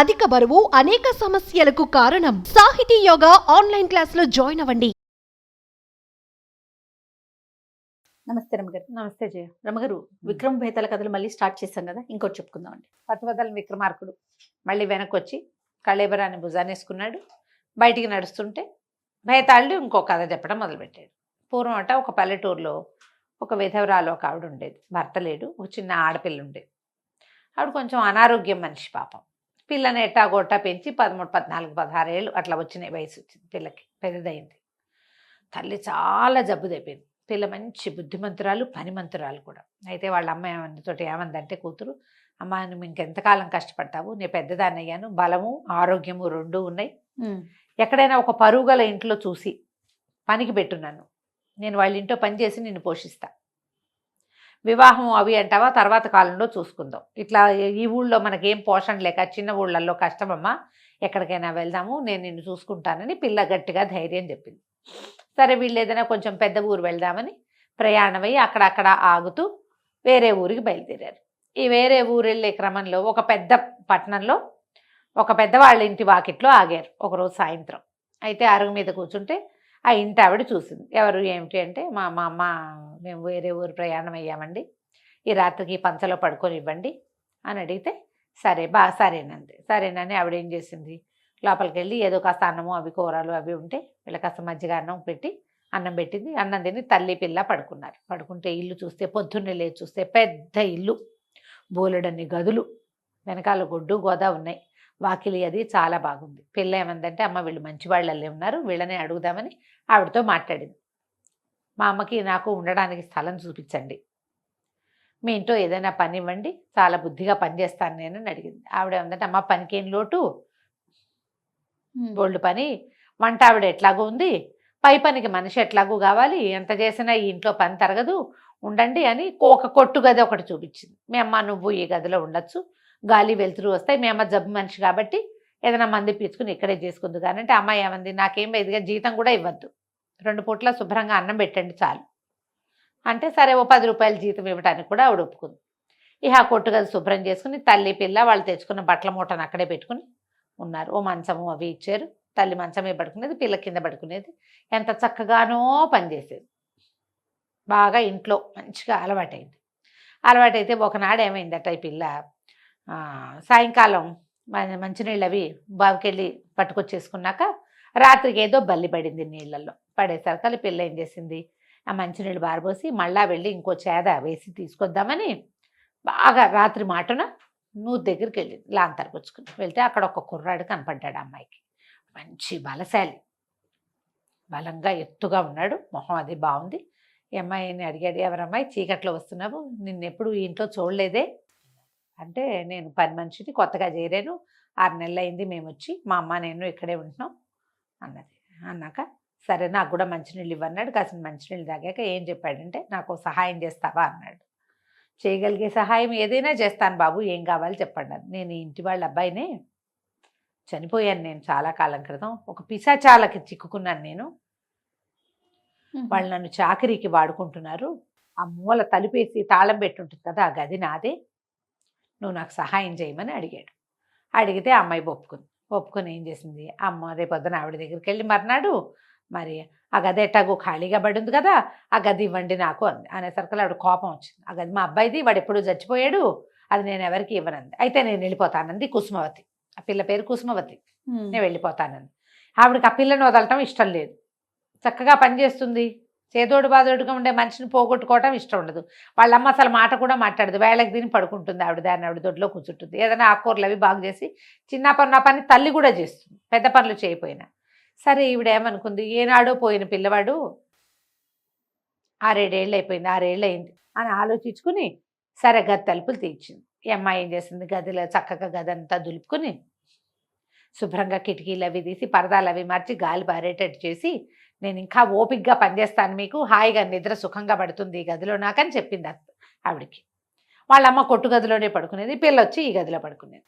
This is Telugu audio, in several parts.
అధిక బరువు అనేక సమస్యలకు కారణం. సాహితీ యోగా ఆన్లైన్ క్లాసులో జాయిన్ అవ్వండి. నమస్తే రమగారు. నమస్తే జయ. రమగారు, విక్రమ భేతాల కథలు మళ్ళీ స్టార్ట్ చేశాం కదా, ఇంకోటి చెప్పుకుందామండి. పట్టువదల విక్రమార్కుడు మళ్ళీ వెనక్కి వచ్చి కళేబరాన్ని భుజానేసుకున్నాడు. బయటికి నడుస్తుంటే భేతాళుడు ఇంకో కథ చెప్పడం మొదలుపెట్టాడు. పూర్వం అట ఒక పల్లెటూరులో ఒక విధవరాలు ఒక ఆవిడ ఉండేది. భర్త లేడు, ఒక చిన్న ఆడపిల్ల ఉండేది. ఆవిడ కొంచెం అనారోగ్యం మనిషి పాపం. పిల్లని ఎట్టాగోటా పెంచి 13, 14, 16 ఏళ్ళు అట్లా వచ్చినాయి వయసు వచ్చింది పిల్లకి, పెద్దదైంది. తల్లి చాలా జబ్బుదైపోయింది. పిల్ల మంచి బుద్ధిమంతురాలు, పనిమంతురాలు కూడా. అయితే వాళ్ళ అమ్మ తోటి ఏమందంటే కూతురు, అమ్మ నువ్వు ఇంకెంతకాలం కష్టపడతావు, నేను పెద్దదాన్ని అయ్యాను, బలము ఆరోగ్యము రెండూ ఉన్నాయి, ఎక్కడైనా ఒక పరుగుల ఇంట్లో చూసి పనికి పెట్టున్నాను, నేను వాళ్ళ ఇంట్లో పనిచేసి నిన్ను పోషిస్తా, వివాహం అవి అంటావా తర్వాత కాలంలో చూసుకుందాం, ఇట్లా ఈ ఊళ్ళో మనకేం పోషణ లేక చిన్న ఊళ్ళల్లో కష్టమమ్మా, ఎక్కడికైనా వెళ్దాము, నేను నిన్ను చూసుకుంటానని పిల్ల గట్టిగా ధైర్యం చెప్పింది. సరే వీళ్ళు ఏదైనా కొంచెం పెద్ద ఊరు వెళ్దామని ప్రయాణమై అక్కడక్కడ ఆగుతూ వేరే ఊరికి బయలుదేరారు. ఈ వేరే ఊరు వెళ్ళే క్రమంలో ఒక పెద్ద పట్టణంలో ఒక పెద్దవాళ్ళ ఇంటి వాకిట్లో ఆగారు ఒకరోజు సాయంత్రం. అయితే అరుగు మీద కూర్చుంటే ఆ ఇంటి ఆవిడ చూసింది. ఎవరు ఏమిటి అంటే, మా అమ్మ మేము వేరే ఊరు ప్రయాణం అయ్యామండి, ఈ రాత్రికి పంచలో పడుకొని ఇవ్వండి అని అడిగితే సరే సరేనండి. సరేనని ఆవిడ ఏం చేసింది, లోపలికి వెళ్ళి ఏదో కాస్త అన్నము అవి కూరలు అవి ఉంటే వీళ్ళ కాస్త మజ్జిగ అన్నం పెట్టి అన్నం పెట్టింది. అన్నం తిని తల్లి పిల్ల పడుకున్నారు. పడుకుంటే ఇల్లు చూస్తే పొద్దున్నే లేచి చూస్తే పెద్ద ఇల్లు, బోలెడన్ని గదులు, వెనకాల గొడ్డు గోదా ఉన్నాయి, వాకిలి అది చాలా బాగుంది. పిల్ల ఏమందంటే, అమ్మ వీళ్ళు మంచి వాళ్ళల్లే ఉన్నారు, వీళ్ళనే అడుగుదామని ఆవిడతో మాట్లాడింది. మా అమ్మకి నాకు ఉండడానికి స్థలం చూపించండి, మీ ఇంట్లో ఏదైనా పని ఇవ్వండి, చాలా బుద్ధిగా పని చేస్తాను నేను అని అడిగింది. ఆవిడ ఏమందంటే, అమ్మ పనికేం లోటు, బోల్డ్ పని, వంట ఆవిడ ఎట్లాగూ ఉంది, పై పనికి మనిషి ఎట్లాగూ కావాలి, ఎంత చేసినా ఈ ఇంట్లో పని తరగదు, ఉండండి అని ఒక కొట్టు గది ఒకటి చూపించింది. మీ అమ్మ నువ్వు ఈ గదిలో ఉండొచ్చు, గాలి వెలుతురు వస్తాయి, మీ అమ్మ జబ్బు మనిషి కాబట్టి ఏదైనా మంది పీల్చుకుని ఇక్కడే చేసుకుంది. కానీ అంటే అమ్మాయి ఏమంది, నాకేం ఎదిగా జీతం కూడా ఇవ్వద్దు, 2 పూట్ల శుభ్రంగా అన్నం పెట్టండి చాలు అంటే, సరే ఓ 10 రూపాయలు జీతం ఇవ్వడానికి కూడా ఆవిడ ఒప్పుకుంది. ఇక ఆ కొట్టు గది శుభ్రం చేసుకుని తల్లి పిల్ల వాళ్ళు తెచ్చుకున్న బట్టల మూటను అక్కడే పెట్టుకుని ఉన్నారు. ఓ మంచము అవి ఇచ్చారు. తల్లి మంచమే పడుకునేది, పిల్ల కింద పడుకునేది. ఎంత చక్కగానో పనిచేసేది. బాగా ఇంట్లో మంచిగా అలవాటైంది. అలవాటైతే ఒకనాడు ఏమైందట, ఈ పిల్ల సాయంకాలం మంచినీళ్ళు అవి బావికెళ్ళి పట్టుకొచ్చేసుకున్నాక రాత్రికి ఏదో బల్లి పడింది నీళ్ళల్లో. పడేసరికి పిల్ల ఏం చేసింది, ఆ మంచినీళ్ళు బారబోసి మళ్ళా వెళ్ళి ఇంకో చేద వేసి తీసుకొద్దామని బాగా రాత్రి మాటన నూతి దగ్గరికి వెళ్ళింది. లాంతరపుచ్చుకుని వెళ్తే అక్కడ ఒక కుర్రాడు కనపడ్డాడు. అమ్మాయికి మంచి బలశాలి, బలంగా ఎత్తుగా ఉన్నాడు, మొహం అది బాగుంది. ఈ అమ్మాయిని అడిగాడు, ఎవరమ్మాయి చీకట్లో వస్తున్నావు, నిన్నెప్పుడు ఈ ఇంట్లో చూడలేదే అంటే, నేను పని మనిషిని కొత్తగా చేరాను, 6 నెలలు అయింది మేము వచ్చి, మా అమ్మ నేను ఇక్కడే ఉంటున్నాం అన్నది. అన్నాక సరే నాకు కూడా మంచినీళ్ళు ఇవ్వన్నాడు. కాసిన మంచినీళ్ళు తాగాక ఏం చెప్పాడంటే, నాకు సహాయం చేస్తావా అన్నాడు. చేయగలిగే సహాయం ఏదైనా చేస్తాను బాబు, ఏం కావాలి చెప్పండి. నేను ఇంటి వాళ్ళ అబ్బాయినే, చనిపోయాను నేను చాలా కాలం క్రితం, ఒక పిశాచాలకి చిక్కుకున్నాను నేను, వాళ్ళు నన్ను చాకరీకి వాడుకుంటున్నారు, ఆ మూల తలుపేసి తాళం పెట్టుంటుంది కదా, ఆ గది నాదే, నువ్వు నాకు సహాయం చేయమని అడిగాడు. అడిగితే అమ్మాయి ఒప్పుకొని ఏం చేసింది, అమ్మ రేపొద్దున ఆవిడ దగ్గరికి వెళ్ళి మర్నాడు మరి ఆ గది ఎట్టాగో ఖాళీగా పడి ఉంది కదా, ఆ గది ఇవ్వండి నాకు అంది. అనేసరికి ఆవిడ కోపం వచ్చింది. ఆ గది మా అబ్బాయిది, వాడు ఎప్పుడూ చచ్చిపోయాడు, అది నేను ఎవరికి ఇవ్వనంది. అయితే నేను వెళ్ళిపోతానంది కుసుమవతి, ఆ పిల్ల పేరు కుసుమవతి, నేను వెళ్ళిపోతానంది. ఆవిడకి ఆ పిల్లను వదలటం ఇష్టం లేదు. చక్కగా పనిచేస్తుంది, చేదోడు బాదోడుగా ఉండే మనిషిని పోగొట్టుకోవటం ఇష్టం ఉండదు. వాళ్ళమ్మ అసలు మాట కూడా మాట్లాడదు, వేళకి తిని పడుకుంటుంది ఆవిడ, దాన్ని ఆవిడ దొడ్లో కూర్చుంటుంది. ఏదైనా ఆకుకూరలు అవి బాగు చేసి చిన్న పని తల్లి కూడా చేస్తుంది, పెద్ద పనులు చేయకపోయినా. సరే ఈవిడ ఏమనుకుంది, ఏనాడో పోయిన పిల్లవాడు 6-7 ఏళ్ళు అయిపోయింది, 6 ఏళ్ళు అయింది అని ఆలోచించుకుని సరే గది తలుపులు తీర్చింది. ఈ అమ్మాయి ఏం చేసింది, గదిలో చక్కగా గదంతా దులుపుకుని శుభ్రంగా కిటికీలు అవి తీసి పరదాలు అవి మార్చి గాలి పారేటట్టు చేసి, నేను ఇంకా ఓపికగా పనిచేస్తాను, మీకు హాయిగా నిద్ర సుఖంగా పడుతుంది ఈ గదిలో నాకని చెప్పింది ఆవిడికి. వాళ్ళమ్మ కొట్టు గదిలోనే పడుకునేది, పిల్ల వచ్చి ఈ గదిలో పడుకునేది.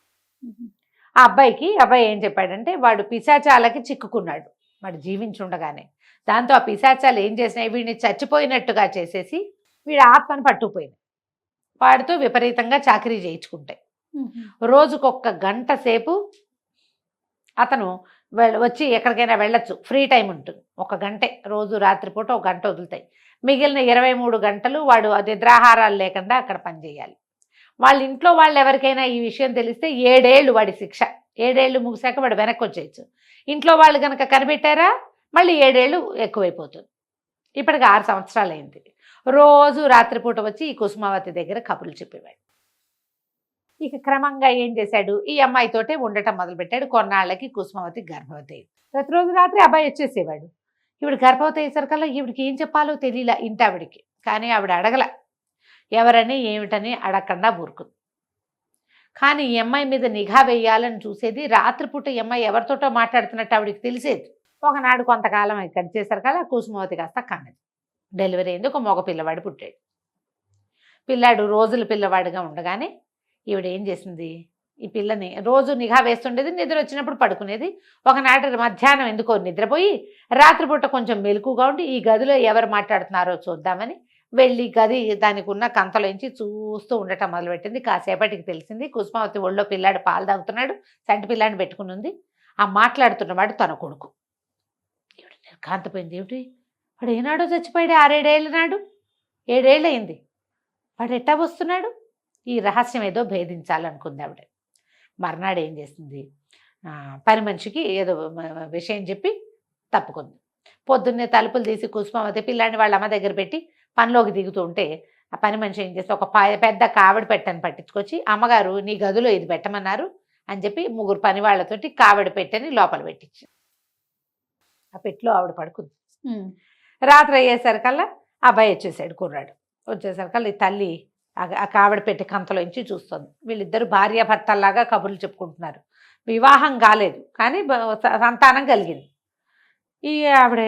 ఆ అబ్బాయి ఏం చెప్పాడంటే, వాడు పిశాచాలకి చిక్కుకున్నాడు వాడు జీవించుండగానే. దాంతో ఆ పిశాచాలు ఏం చేసినాయి, వీడిని చచ్చిపోయినట్టుగా చేసేసి వీడి ఆత్మను పట్టుకుపోయింది, వాడితో విపరీతంగా చాకరీ చేయించుకుంటాయి. రోజుకొక్క గంట సేపు అతను వచ్చి ఎక్కడికైనా వెళ్ళొచ్చు, ఫ్రీ టైం ఉంటుంది. ఒక గంటే రోజు రాత్రిపూట ఒక గంట వదులుతాయి. మిగిలిన 23 గంటలు వాడు నిద్రాహారాలు లేకుండా అక్కడ పనిచేయాలి. వాళ్ళ ఇంట్లో వాళ్ళు ఎవరికైనా ఈ విషయం తెలిస్తే 7 ఏళ్ళు వాడి శిక్ష. 7 ఏళ్ళు ముగిశాక వాడు వెనక్కి వచ్చేయచ్చు. ఇంట్లో వాళ్ళు కనుక కనిపెట్టారా మళ్ళీ 7 ఏళ్ళు ఎక్కువైపోతుంది. ఇప్పటికి 6 సంవత్సరాలు అయింది. రోజు రాత్రిపూట వచ్చి ఈ కుసుమావతి దగ్గర కబుర్లు చెప్పేవాడు. ఇక క్రమంగా ఏం చేశాడు, ఈ అమ్మాయితోటే ఉండటం మొదలుపెట్టాడు. కొన్నాళ్ళకి కుసుమావతి గర్భవతి అయింది. ప్రతిరోజు రాత్రి అబ్బాయి వచ్చేసేవాడు. ఈవిడ గర్భవతి అయ్యేసరికల్లా ఈవిడికి ఏం చెప్పాలో తెలియలా ఇంటావిడికి. కానీ ఆవిడ అడగల, ఎవరని ఏమిటని అడగకుండా ఊరుకుంది. కానీ ఈ అమ్మాయి మీద నిఘా వేయాలని చూసేది. రాత్రిపూట ఈ అమ్మాయి ఎవరితోటో మాట్లాడుతున్నట్టు ఆవిడికి తెలిసేది. ఒకనాడు కొంతకాలం ఇక్కడ చేసరికల్లా కుసుమావతి కాస్త కన్నది. డెలివరీ అయింది. ఒక మగ పిల్లవాడు పుట్టాడు. పిల్లాడు రోజుల పిల్లవాడిగా ఉండగానే ఈవిడ ఏం చేసింది, ఈ పిల్లని రోజు నిఘా వేస్తుండేది. నిద్ర వచ్చినప్పుడు పడుకునేది. ఒకనాటి మధ్యాహ్నం ఎందుకో నిద్రపోయి రాత్రిపూట కొంచెం మెలకుగా ఉండి ఈ గదిలో ఎవరు మాట్లాడుతున్నారో చూద్దామని వెళ్ళి గది దానికి ఉన్న కంతలోంచి చూస్తూ ఉండటం మొదలుపెట్టింది. కాసేపటికి తెలిసింది కుసుమావతి ఒళ్ళో పిల్లాడు పాలు తాగుతున్నాడు. సంటి పిల్లాడిని పెట్టుకుని ఉంది. ఆ మాట్లాడుతున్నవాడు తన కొడుకు. ఈవిడ నిర్ఘాంతపోయింది. ఏమిటి వాడు ఏనాడో చచ్చిపోయాడు, 6-7 ఏళ్ళ నాడు, 7 ఏళ్ళు అయింది. వాడు ఎట్టా వస్తున్నాడు? ఈ రహస్యం ఏదో భేదించాలనుకుంది ఆవిడ. మర్నాడు ఏం చేసింది, పని మనిషికి ఏదో విషయం చెప్పి తప్పుకుంది. పొద్దున్నే తలుపులు తీసి కుసుమావతి పిల్లాడిని వాళ్ళ అమ్మ దగ్గర పెట్టి పనిలోకి దిగుతూ ఉంటే ఆ పని మనిషి ఏం చేస్తే ఒక పెద్ద కావిడి పెట్టని పట్టించుకొచ్చి, అమ్మగారు నీ గదిలో ఇది పెట్టమన్నారు అని చెప్పి 3 పని వాళ్ళతోటి కావిడి పెట్టని లోపల పెట్టించి ఆ పెట్టిలో ఆవిడ పడుకుంది. రాత్రి అయ్యేసరికల్లా అబ్బాయి వచ్చేసాడు, కుర్రాడు. వచ్చేసరికల్లా ఈ తల్లి ఆ కావిడ పెట్టి కంతలోంచి చూస్తుంది. వీళ్ళిద్దరు భార్యాభర్తల్లాగా కబుర్లు చెప్పుకుంటున్నారు. వివాహం కాలేదు కానీ సంతానం కలిగింది. ఈ ఆవిడ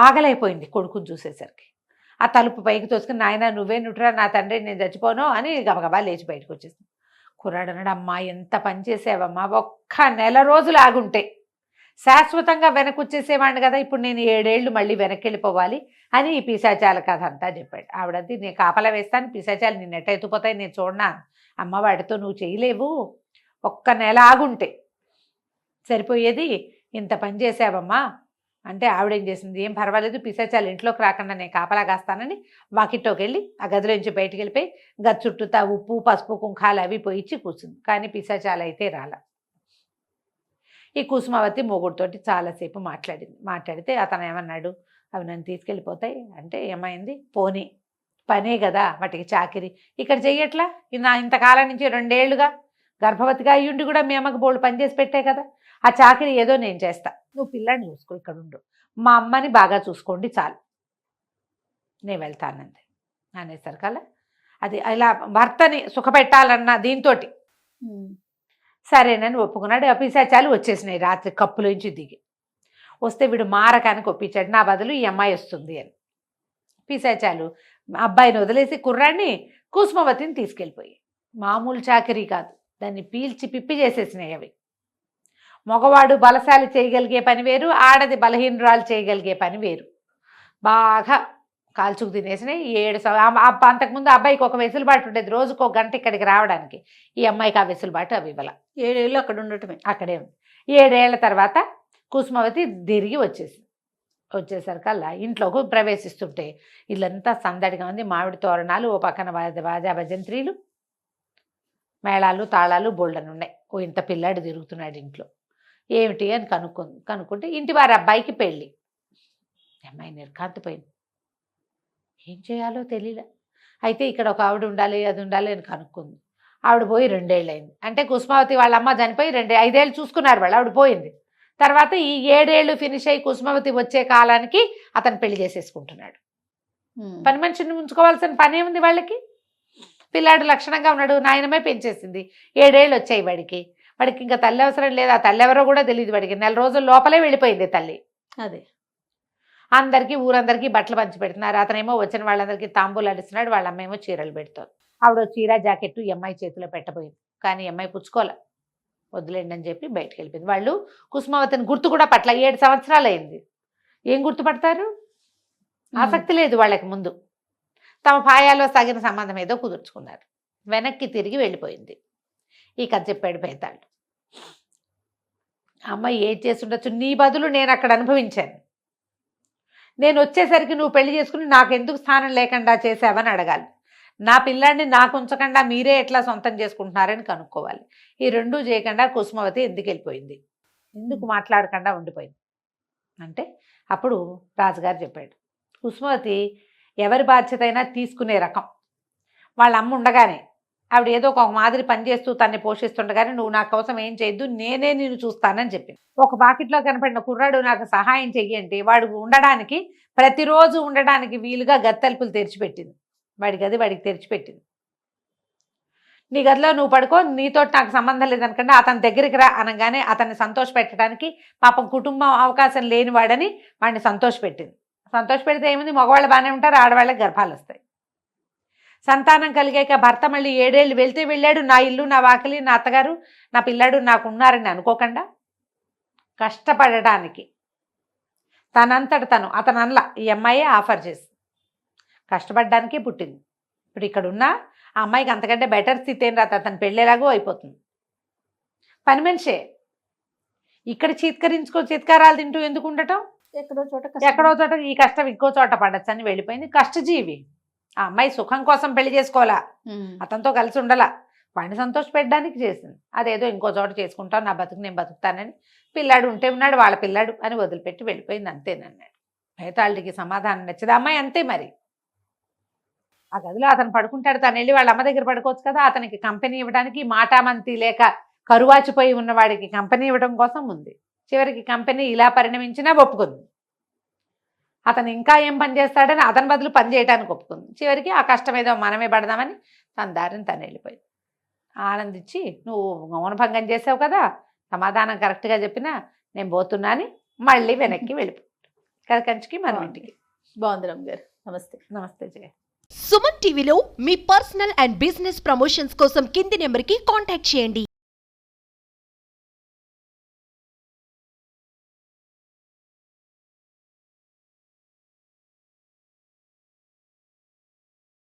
ఆగలైపోయింది కొడుకుని చూసేసరికి. ఆ తలుపు పైకి తోసుకుని, నాయన నువ్వే నుట్రా నా తండ్రి, నేను చచ్చిపోను అని గబగబా లేచి బయటకు వచ్చేసింది. కుర్రాడు అన్నాడు, అమ్మా ఎంత పని చేసావమ్మా, ఒక్క నెల రోజులు ఆగుంటే శాశ్వతంగా వెనక్కి వచ్చేసేవాడిని కదా, ఇప్పుడు నేను 7 ఏళ్ళు మళ్ళీ వెనక్కి వెళ్ళిపోవాలి అని ఈ పిశాచాల కథ అంతా చెప్పాడు. ఆవిడది, నేను కాపలా వేస్తాను, పిశాచాలు నిన్ను ఎట్ట ఎత్తుపోతాయి నేను చూడనా, అమ్మ వాడితో నువ్వు చేయలేవు, ఒక్క నెల ఆగుంటే సరిపోయేది, ఇంత పని చేసావమ్మా అంటే ఆవిడేం చేసింది, ఏం పర్వాలేదు పిశాచాలు ఇంట్లోకి రాకుండా నేను కాపలా కాస్తానని వాకిట్లోకి వెళ్ళి ఆ గదిలోంచి బయటికి వెళ్ళిపోయి గది చుట్టూతా ఉప్పు పసుపు కుంకాలు అవి పోయిచ్చి కూర్చుంది. కానీ పిశాచాలు అయితే రాలా. ఈ కుసుమావతి మొగుడితోటి చాలాసేపు మాట్లాడితే అతను ఏమన్నాడు, అవి నన్ను తీసుకెళ్ళిపోతాయి అంటే ఏమైంది, పోనీ పనే కదా వాటికి చాకిరి, ఇక్కడ చెయ్యట్లా, నా ఇంతకాలం నుంచి 2 ఏళ్ళుగా గర్భవతిగా అయ్యుండి కూడా మీ అమ్మకి బోళ్ళు పనిచేసి పెట్టే కదా, ఆ చాకిరి ఏదో నేను చేస్తా, నువ్వు పిల్లాన్ని చూసుకో, ఇక్కడ ఉండు, మా అమ్మని బాగా చూసుకోండి చాలు, నేను వెళ్తానంది అనేసరికల్లా అది ఇలా భర్తని సుఖపెట్టాలన్న దీంతో సరేనని ఒప్పుకున్నాడు. ఆ పిశాచాలు వచ్చేసినాయి రాత్రి కప్పులోంచి దిగి. వస్తే వీడు మారకానికి ఒప్పించాడు, నా బదులు ఈ అమ్మాయి వస్తుంది అని. పిశాచాలు అబ్బాయిని వదిలేసి కుర్రాడిని కుసుమవతిని తీసుకెళ్ళిపోయి, మామూలు చాకరీ కాదు, దాన్ని పీల్చి పిప్పి చేసేసినాయి అవి. మగవాడు బలశాలి చేయగలిగే పని వేరు, ఆడది బలహీనరాలు చేయగలిగే పని వేరు. బాగా కాల్చుకు తినేసినాయి. 7 అంతకుముందు అబ్బాయికి ఒక వెసులుబాటు ఉండేది, రోజుకు 1 గంట ఇక్కడికి రావడానికి. ఈ అమ్మాయికి ఆ వెసులుబాటు అవి ఇవ్వాల. 7 ఏళ్ళు అక్కడ ఉండటమే, అక్కడే ఉంది. 7 ఏళ్ల తర్వాత కుసుమవతి తిరిగి వచ్చేసరికల్లా ఇంట్లోకి ప్రవేశిస్తుంటే ఇల్లంతా సందడిగా ఉంది. మామిడి తోరణాలు, ఓ పక్కన బాజా భజంత్రీలు, మేళాలు తాళాలు బోల్డని ఉన్నాయి. ఓ ఇంత పిల్లాడు తిరుగుతున్నాడు ఇంట్లో, ఏమిటి అని కనుక్కుంటే ఇంటి వారి అబ్బాయికి పెళ్ళి. అమ్మాయి నిర్ఘాంతపోయింది, ఏం చేయాలో తెలియలే. అయితే ఇక్కడ ఒక ఆవిడ ఉండాలి, అది ఉండాలి అని కనుక్కుంది. ఆవిడ పోయి 2 ఏళ్ళు అయింది. అంటే కుసుమావతి వాళ్ళ అమ్మ చనిపోయి 5 ఏళ్ళు చూసుకున్నారు వాళ్ళు, ఆవిడ పోయింది. తర్వాత ఈ 7 ఏళ్ళు ఫినిష్ అయ్యి కుసుమావతి వచ్చే కాలానికి అతను పెళ్లి చేసేసుకుంటున్నాడు. పని మనిషిని ఉంచుకోవాల్సిన పని ఏముంది వాళ్ళకి, పిల్లాడు లక్షణంగా ఉన్నాడు, నాయనమే పెంచేసింది. 7 ఏళ్ళు వచ్చాయి వాడికి ఇంకా తల్లి అవసరం లేదు, ఆ తల్లి ఎవరో కూడా తెలియదు వాడికి. 4 రోజుల లోపలే వెళ్ళిపోయింది తల్లి. అదే అందరికీ ఊరందరికీ బట్టలు పంచి పెడుతున్నారు. అతనేమో వచ్చిన వాళ్ళందరికీ తాంబూలాలు ఇస్తున్నాడు, వాళ్ళ అమ్మేమో చీరలు పెడుతుంది. ఆవిడ చీర జాకెట్టు అమ్మాయి చేతిలో పెట్టబోయింది, కానీ అమ్మాయి పుచ్చుకోలే, వద్దులేండి అని చెప్పి బయటకు వెళ్ళిపోయింది. వాళ్ళు కుసుమావతిని గుర్తు కూడా పట్ల. 7 సంవత్సరాలు అయింది, ఏం గుర్తుపడతారు, ఆసక్తి లేదు వాళ్ళకి. ముందు తమ పాయాల్లో సాగిన సంబంధం ఏదో కుదుర్చుకున్నారు, వెనక్కి తిరిగి వెళ్ళిపోయింది. ఈ కథ చెప్పాడు బేతాళుడు. అమ్మాయి ఏది చేసి ఉండొచ్చు, నీ బదులు నేను అక్కడ అనుభవించాను, నేను వచ్చేసరికి నువ్వు పెళ్లి చేసుకుని నాకు ఎందుకు స్థానం లేకుండా చేసావని అడగాలి, నా పిల్లాడిని నాకు ఉంచకుండా మీరే ఎట్లా సొంతం చేసుకుంటున్నారని కనుక్కోవాలి. ఈ రెండూ చేయకుండా కుసుమవతి ఎందుకు వెళ్ళిపోయింది, ఎందుకు మాట్లాడకుండా ఉండిపోయింది అంటే అప్పుడు రాజుగారు చెప్పాడు, కుసుమవతి ఎవరి బాధ్యత అయినా తీసుకునే రకం. వాళ్ళ అమ్మ ఉండగానే ఆవిడ ఏదో ఒక మాదిరి పనిచేస్తూ తన్ని పోషిస్తుండగానే నువ్వు నా కోసం ఏం చేయొద్దు, నేనే నేను చూస్తానని చెప్పింది. ఒక బాకెట్లో కనపడిన కుర్రాడు నాకు సహాయం చెయ్యి అంటే వాడు ఉండడానికి, ప్రతిరోజు ఉండడానికి వీలుగా గత్తెలుపులు తెరిచిపెట్టింది. వాడి గది వాడికి తెరిచిపెట్టింది. నీ గదిలో నువ్వు పడుకో, నీతో నాకు సంబంధం లేదనుకంటే అతని దగ్గరికి రా అనగానే అతన్ని సంతోష పెట్టడానికి, పాపం కుటుంబం అవకాశం లేనివాడని వాడిని సంతోషపెట్టింది. సంతోషపెడితే ఏముంది, మగవాళ్ళు బాగానే ఉంటారు, ఆడవాళ్ళకి గర్భాలు వస్తాయి. సంతానం కలిగాక భర్త మళ్ళీ 7 ఏళ్ళు వెళ్తే వెళ్ళాడు, నా ఇల్లు నా వాకిలి నా అత్తగారు నా పిల్లాడు నాకు ఉన్నారని అనుకోకుండా కష్టపడడానికి తనంతట తను, అతను అనలా, ఈ అమ్మాయి ఆఫర్ చేసి కష్టపడడానికే పుట్టింది. ఇప్పుడు ఇక్కడ ఉన్న ఆ అమ్మాయికి అంతకంటే బెటర్ స్థితి ఏం రాదు, అతను పెళ్ళేలాగో అయిపోతుంది. పని మనిషే ఇక్కడ చిత్కారాలు తింటూ ఎందుకు ఉండటం, ఎక్కడో చోట ఈ కష్టం ఇంకో చోట పడచ్చు అని వెళ్ళిపోయింది. కష్టజీవి. ఆ అమ్మాయి సుఖం కోసం పెళ్లి చేసుకోవాలా, అతనితో కలిసి ఉండాలా, వాడిని సంతోష పెట్టడానికి చేసింది. అదేదో ఇంకో చోట చేసుకుంటాను, నా బతుకు నేను బతుకుతానని, పిల్లాడు ఉంటే ఉన్నాడు, వాళ్ళ పిల్లాడు అని వదిలిపెట్టి వెళ్ళిపోయింది, అంతేనన్నాడు. బేతాళుడికి సమాధానం నచ్చదు. అమ్మాయి అంతే మరి. ఆ గదిలో అతను పడుకుంటాడు, తను వెళ్ళి వాళ్ళ అమ్మ దగ్గర పడుకోవచ్చు కదా. అతనికి కంపెనీ ఇవ్వడానికి మాటామంతి లేక కరువాచిపోయి ఉన్నవాడికి కంపెనీ ఇవ్వడం కోసం ఉంది. చివరికి కంపెనీ ఇలా పరిణమించినా ఒప్పుకుంది. అతను ఇంకా ఏం పని చేస్తాడని అతని బదులు పని చేయడానికి ఒప్పుకుంది. చివరికి ఆ కష్టం ఏదో మనమే పడదామని తన దారిని తను వెళ్ళిపోయింది. ఆనందించి నువ్వు మౌనభంగం చేసావు కదా, సమాధానం కరెక్ట్గా చెప్పినా నేను పోతున్నా అని మళ్ళీ వెనక్కి వెళ్ళిపోయి కథ కంచికి మన ఇంటికి. బాగుంది రమ్య గారు. నమస్తే. నమస్తే జయ. సుమన్ టీవీలో మీ పర్సనల్ అండ్ బిజినెస్ ప్రమోషన్స్ కోసం కింది నెంబర్కి కాంటాక్ట్ చేయండి.